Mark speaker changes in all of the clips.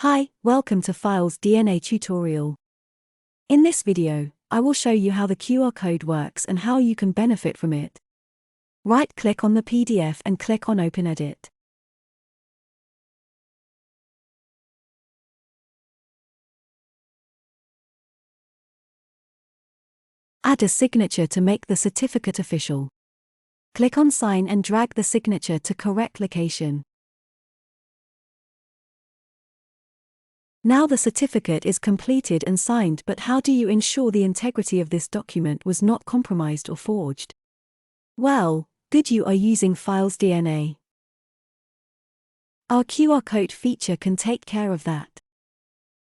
Speaker 1: Hi, welcome to FilesDNA tutorial. In this video, I will show you how the QR code works and how you can benefit from it. Right-click on the PDF and click on Open Edit. Add a signature to make the certificate official. Click on Sign and drag the signature to correct location. Now the certificate is completed and signed, but how do you ensure the integrity of this document was not compromised or forged? Well, good, you are using FilesDNA. Our QR code feature can take care of that.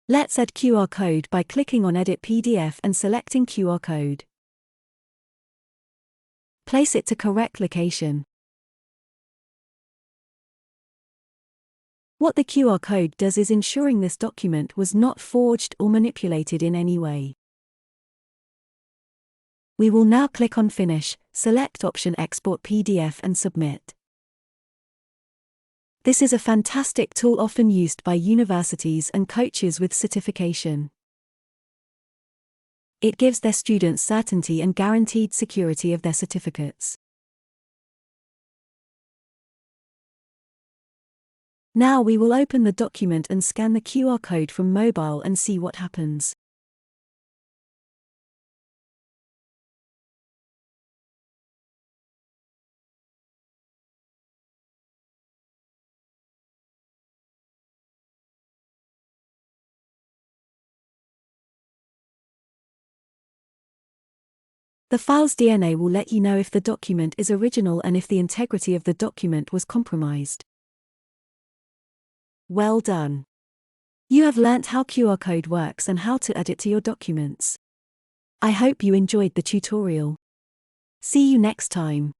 Speaker 1: Let's add QR code by clicking on Edit PDF and selecting QR code. Place it to correct location. What the QR code does is ensuring this document was not forged or manipulated in any way. We will now click on Finish, select option Export PDF and submit. This is a fantastic tool often used by universities and coaches with certification. It gives their students certainty and guaranteed security of their certificates. Now we will open the document and scan the QR code from mobile and see what happens. The FilesDNA will let you know if the document is original and if the integrity of the document was compromised. Well done! You have learnt how QR code works and how to add it to your documents. I hope you enjoyed the tutorial. See you next time.